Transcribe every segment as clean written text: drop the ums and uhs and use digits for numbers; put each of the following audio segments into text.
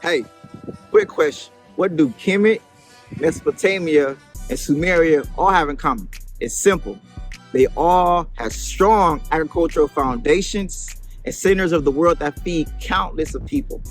Hey, quick question. What do Kemet, Mesopotamia, and Sumeria all have in common? It's simple. They all have strong agricultural foundations and centers of the world that feed countless of people.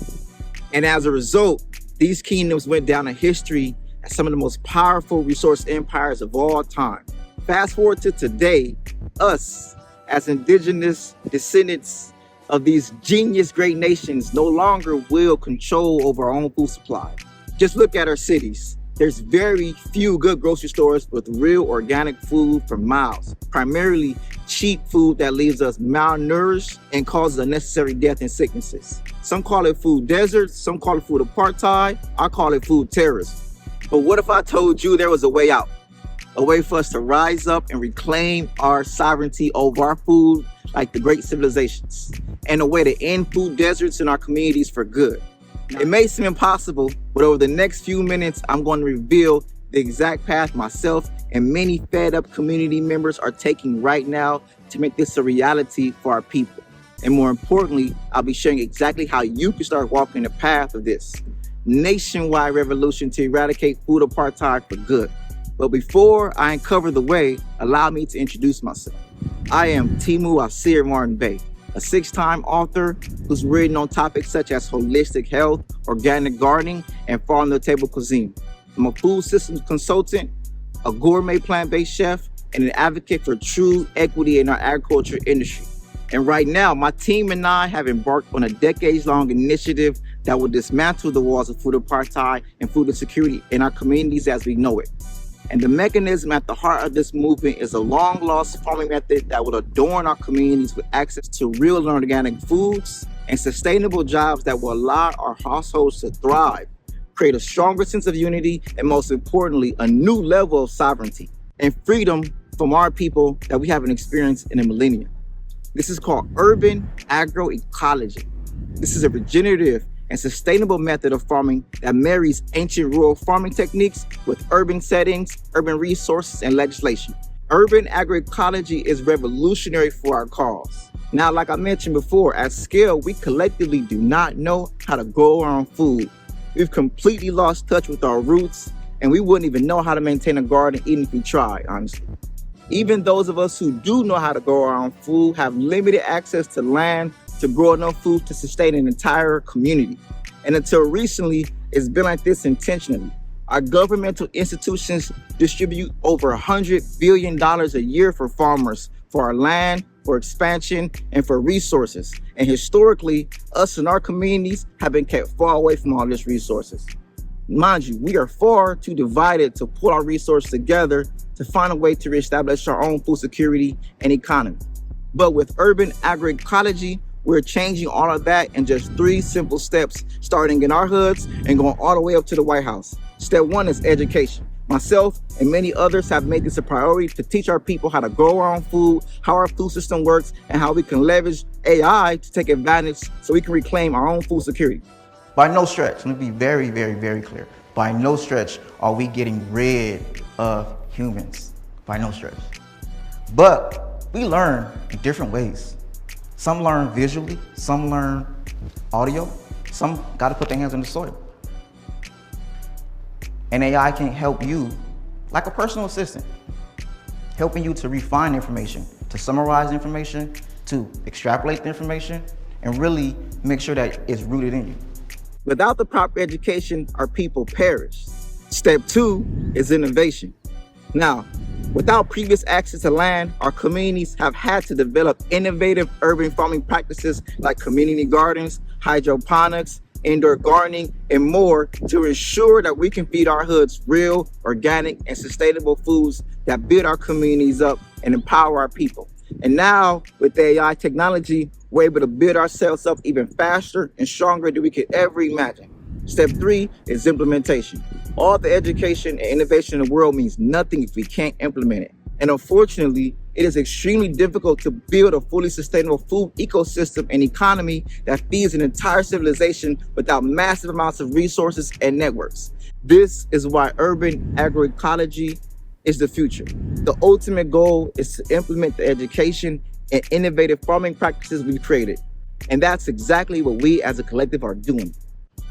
And as a result, these kingdoms went down in history as some of the most powerful resource empires of all time. Fast forward to today, us, as indigenous descendants of these genius great nations, no longer will control over our own food supply. Just look at our cities. There's very few good grocery stores with real organic food for miles, primarily cheap food that leaves us malnourished and causes unnecessary death and sicknesses. Some call it food deserts, some call it food apartheid, I call it food terrorism. But what if I told you there was a way out? A way for us to rise up and reclaim our sovereignty over our food like the great civilizations, and a way to end food deserts in our communities for good. It may seem impossible, but over the next few minutes, I'm going to reveal the exact path myself and many fed up community members are taking right now to make this a reality for our people. And more importantly, I'll be sharing exactly how you can start walking the path of this nationwide revolution to eradicate food apartheid for good. But before I uncover the way, allow me to introduce myself. I am Timu Asir Martin Bey, a 6-time author who's written on topics such as holistic health, organic gardening, and farm-to-table cuisine. I'm a food systems consultant, a gourmet plant-based chef, and an advocate for true equity in our agriculture industry. And right now, my team and I have embarked on a decades-long initiative that will dismantle the walls of food apartheid and food insecurity in our communities as we know it. And the mechanism at the heart of this movement is a long-lost farming method that will adorn our communities with access to real and organic foods and sustainable jobs that will allow our households to thrive, create a stronger sense of unity, and most importantly, a new level of sovereignty and freedom from our people that we haven't experienced in a millennia. This is called urban agroecology. This is a regenerative and sustainable method of farming that marries ancient rural farming techniques with urban settings, urban resources, and legislation. Urban agroecology is revolutionary for our cause. Now, like I mentioned before, at scale, we collectively do not know how to grow our own food. We've completely lost touch with our roots, and we wouldn't even know how to maintain a garden even if we tried, honestly. Even those of us who do know how to grow our own food have limited access to land to grow enough food to sustain an entire community. And until recently, it's been like this intentionally. Our governmental institutions distribute over $100 billion a year for farmers, for our land, for expansion, and for resources. And historically, us and our communities have been kept far away from all these resources. Mind you, we are far too divided to pull our resources together to find a way to reestablish our own food security and economy. But with urban agroecology, we're changing all of that in just 3 simple steps, starting in our hoods and going all the way up to the White House. Step 1 is education. Myself and many others have made this a priority to teach our people how to grow our own food, how our food system works, and how we can leverage AI to take advantage so we can reclaim our own food security. By no stretch, let me be very, very, very clear. By no stretch are we getting rid of humans. By no stretch. But we learn in different ways. Some learn visually, some learn audio, some got to put their hands in the soil. And AI can help you like a personal assistant, helping you to refine information, to summarize information, to extrapolate the information, and really make sure that it's rooted in you. Without the proper education, our people perish. Step 2 is innovation. Now, without previous access to land, our communities have had to develop innovative urban farming practices like community gardens, hydroponics, indoor gardening, and more to ensure that we can feed our hoods real, organic, and sustainable foods that build our communities up and empower our people. And now, with AI technology, we're able to build ourselves up even faster and stronger than we could ever imagine. Step 3 is implementation. All the education and innovation in the world means nothing if we can't implement it. And unfortunately, it is extremely difficult to build a fully sustainable food ecosystem and economy that feeds an entire civilization without massive amounts of resources and networks. This is why urban agroecology is the future. The ultimate goal is to implement the education and innovative farming practices we've created. And that's exactly what we as a collective are doing.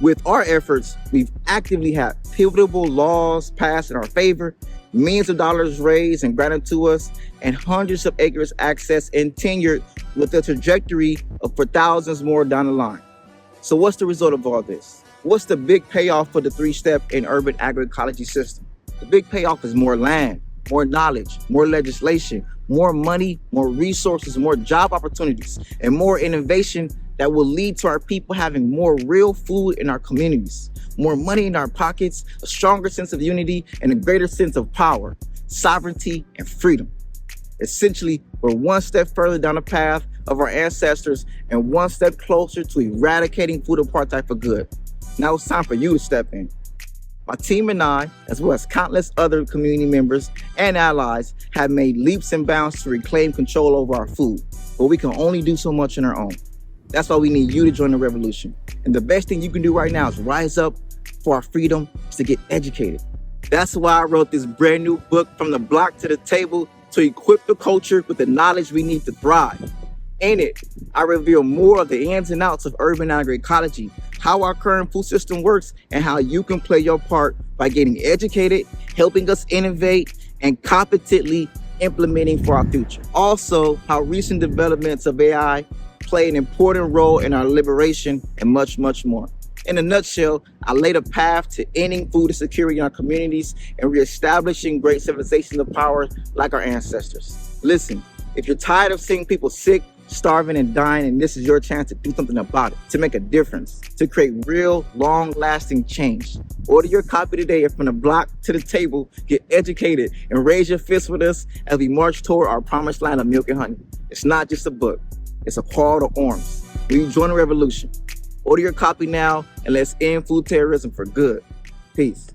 With our efforts, we've actively had pivotal laws passed in our favor, millions of dollars raised and granted to us, and hundreds of acres accessed and tenured with a trajectory for thousands more down the line. So what's the result of all this? What's the big payoff for the 3-step and urban agroecology system? The big payoff is more land, more knowledge, more legislation, more money, more resources, more job opportunities, and more innovation that will lead to our people having more real food in our communities, more money in our pockets, a stronger sense of unity, and a greater sense of power, sovereignty, and freedom. Essentially, we're one step further down the path of our ancestors and one step closer to eradicating food apartheid for good. Now it's time for you to step in. My team and I, as well as countless other community members and allies, have made leaps and bounds to reclaim control over our food, but we can only do so much on our own. That's why we need you to join the revolution. And the best thing you can do right now is rise up for our freedom, is to get educated. That's why I wrote this brand new book, From the Block to the Table, to equip the culture with the knowledge we need to thrive. In it, I reveal more of the ins and outs of urban agroecology, how our current food system works, and how you can play your part by getting educated, helping us innovate, and competently implementing for our future. Also, how recent developments of AI play an important role in our liberation, and much, much more. In a nutshell, I laid a path to ending food insecurity in our communities and reestablishing great civilizations of power like our ancestors. Listen, if you're tired of seeing people sick, starving, and dying, and this is your chance to do something about it, to make a difference, to create real, long-lasting change. Order your copy today, and From the Block to the Table, get educated and raise your fist with us as we march toward our promised land of milk and honey. It's not just a book, it's a call to arms. Will you join the revolution? Order your copy now, and let's end food terrorism for good. Peace.